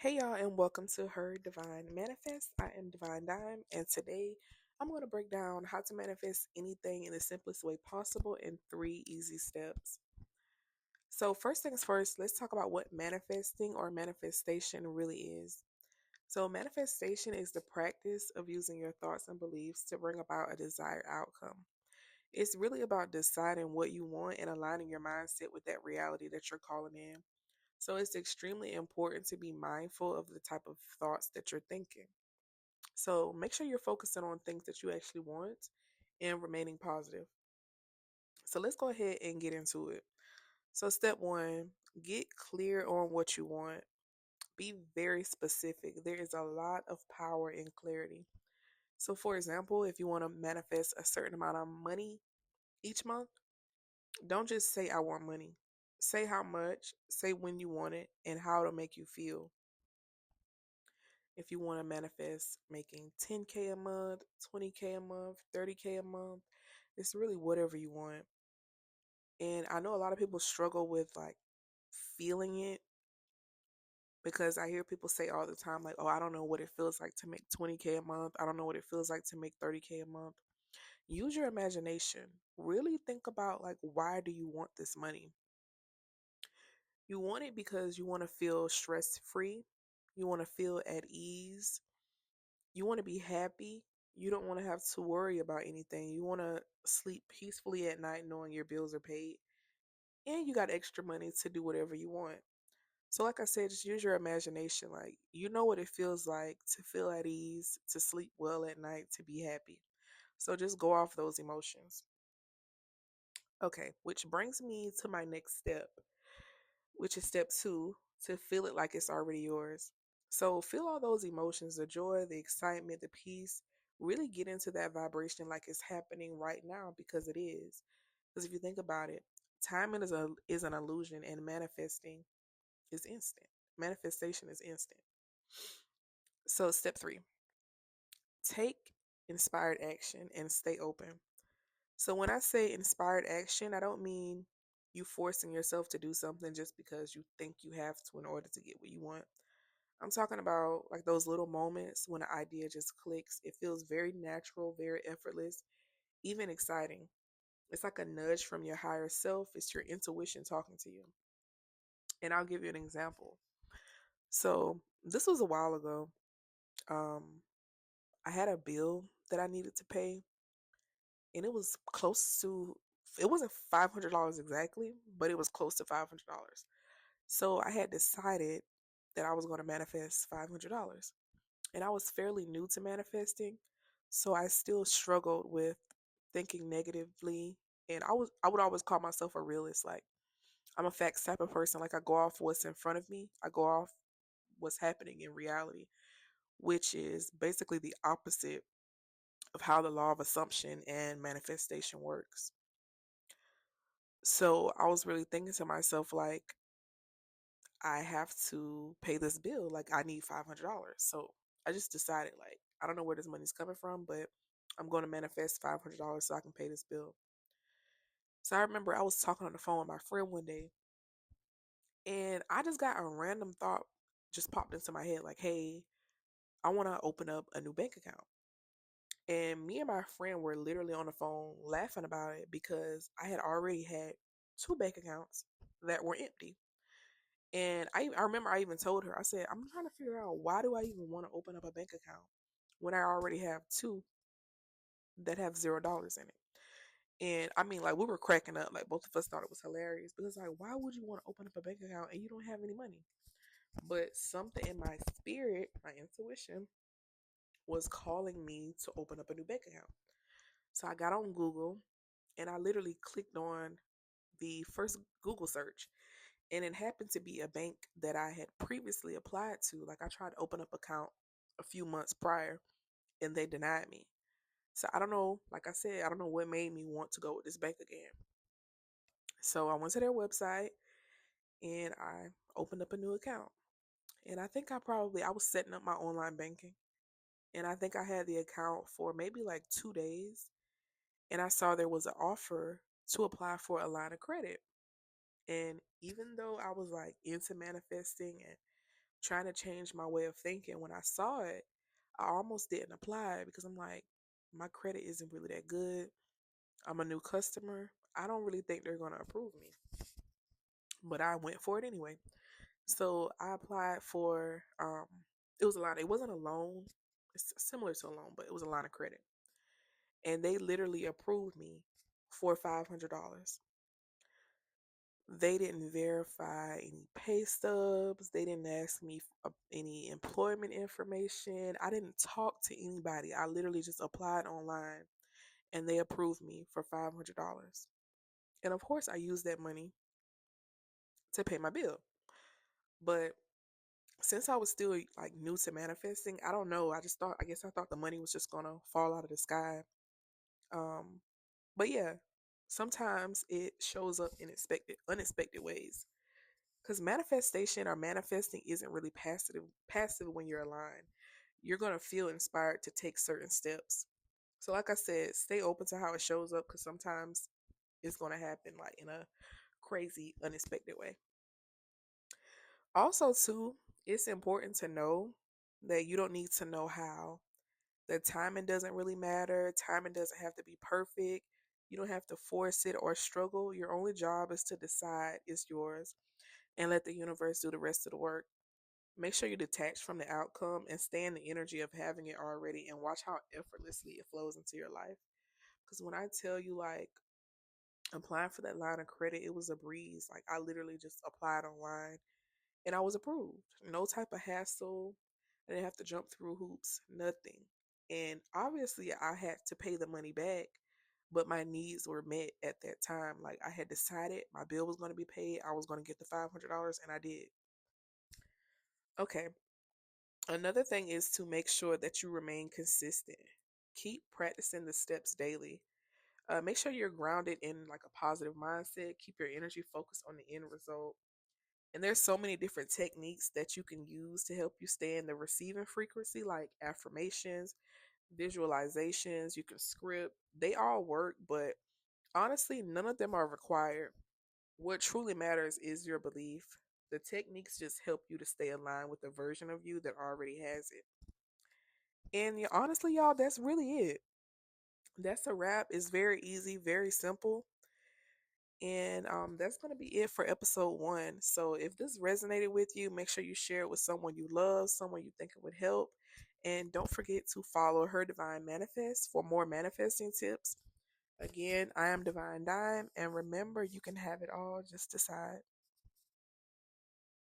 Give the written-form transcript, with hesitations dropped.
Hey y'all, and welcome to Her Divine Manifest. I am Divine Diam, and today I'm going to break down how to manifest anything in the simplest way possible in 3 easy steps. So, first things first, let's talk about what manifesting or manifestation really is. So, manifestation is the practice of using your thoughts and beliefs to bring about a desired outcome. It's really about deciding what you want and aligning your mindset with that reality that you're calling in. So it's extremely important to be mindful of the type of thoughts that you're thinking. So make sure you're focusing on things that you actually want and remaining positive. So let's go ahead and get into it. So, step one, get clear on what you want. Be very specific. There is a lot of power in clarity. So, for example, if you want to manifest a certain amount of money each month, don't just say, I want money. Say how much, say when you want it, and how it'll make you feel. If you want to manifest making 10K a month, 20K a month, 30K a month, it's really whatever you want. And I know a lot of people struggle with like feeling it because I hear people say all the time, like, oh, I don't know what it feels like to make 20K a month. I don't know what it feels like to make 30K a month. Use your imagination. Really think about, like, why do you want this money? You want it because you want to feel stress free. You want to feel at ease. You want to be happy. You don't want to have to worry about anything. You want to sleep peacefully at night knowing your bills are paid. And you got extra money to do whatever you want. So, like I said, just use your imagination. Like, you know what it feels like to feel at ease, to sleep well at night, to be happy. So, just go off those emotions. Okay, which brings me to my next step, which is step two, to feel it like it's already yours. So feel all those emotions, the joy, the excitement, the peace. Really get into that vibration like it's happening right now, because it is. Because if you think about it, timing is an illusion, and manifesting is instant. Manifestation is instant. So step three, take inspired action and stay open. So when I say inspired action, I don't mean you forcing yourself to do something just because you think you have to in order to get what you want. I'm talking about like those little moments when an idea just clicks. It feels very natural, very effortless, even exciting. It's like a nudge from your higher self. It's your intuition talking to you. And I'll give you an example. So this was a while ago. Um, I had a bill that I needed to pay, and it was close to. It wasn't $500 exactly, but it was close to $500. So I had decided that I was going to manifest $500. And I was fairly new to manifesting, so I still struggled with thinking negatively. And I would always call myself a realist. Like, I'm a facts type of person. Like, I go off what's in front of me. I go off what's happening in reality, which is basically the opposite of how the law of assumption and manifestation works. So I was really thinking to myself, like, I have to pay this bill. Like, I need $500. So I just decided, like, I don't know where this money's coming from, but I'm going to manifest $500 so I can pay this bill. So I remember I was talking on the phone with my friend one day, and I just got a random thought just popped into my head, like, hey, I want to open up a new bank account. And me and my friend were literally on the phone laughing about it because I had already had two bank accounts that were empty. And I remember I even told her, I said, I'm trying to figure out, why do I even want to open up a bank account when I already have two that have $0 in it? And I mean, like, we were cracking up. Like, both of us thought it was hilarious because, like, why would you want to open up a bank account and you don't have any money? But something in my spirit, my intuition, was calling me to open up a new bank account. So I got on Google and I literally clicked on the first Google search, and it happened to be a bank that I had previously applied to. Like, I tried to open up an account a few months prior, and they denied me. So I don't know. Like I said, I don't know what made me want to go with this bank again. So I went to their website and I opened up a new account. And I think I was setting up my online banking, and I think I had the account for maybe like 2 days. And I saw there was an offer to apply for a line of credit. And even though I was like into manifesting and trying to change my way of thinking. When I saw it, I almost didn't apply because I'm like, my credit isn't really that good. I'm a new customer. I don't really think they're going to approve me. But I went for it anyway. So I applied for it was a line. It wasn't a loan. It's similar to a loan, but it was a line of credit. And they literally approved me for $500. They didn't verify any pay stubs. They didn't ask me any employment information. I didn't talk to anybody. I literally just applied online and they approved me for $500. And of course, I used that money to pay my bill. But since I was still like new to manifesting, I don't know. I guess I thought the money was just gonna fall out of the sky. Um, but yeah, sometimes it shows up in unexpected ways. Because manifestation or manifesting isn't really passive when you're aligned. You're gonna feel inspired to take certain steps. So like I said, stay open to how it shows up because sometimes it's gonna happen like in a crazy, unexpected way. Also, too, it's important to know that you don't need to know how. The timing doesn't really matter. Timing doesn't have to be perfect. You don't have to force it or struggle. Your only job is to decide it's yours and let the universe do the rest of the work. Make sure you're detached from the outcome and stay in the energy of having it already and watch how effortlessly it flows into your life. Because when I tell you, like, applying for that line of credit, it was a breeze. Like, I literally just applied online and I was approved. No type of hassle. I didn't have to jump through hoops, nothing. And obviously, I had to pay the money back, but my needs were met at that time. Like, I had decided my bill was going to be paid, I was going to get the $500, and I did. Okay. Another thing is to make sure that you remain consistent. Keep practicing the steps daily. Make sure you're grounded in like a positive mindset. Keep your energy focused on the end result. And there's so many different techniques that you can use to help you stay in the receiving frequency, like affirmations, visualizations, you can script. They all work, but honestly, none of them are required. What truly matters is your belief. The techniques just help you to stay aligned with the version of you that already has it. And honestly, y'all, that's really it. That's a wrap. It's very easy, very simple. And that's going to be it for episode 1. So if this resonated with you, make sure you share it with someone you love, someone you think it would help. And don't forget to follow Her Divine Manifest for more manifesting tips. Again, I am Divine Dime. And remember, you can have it all. Just decide.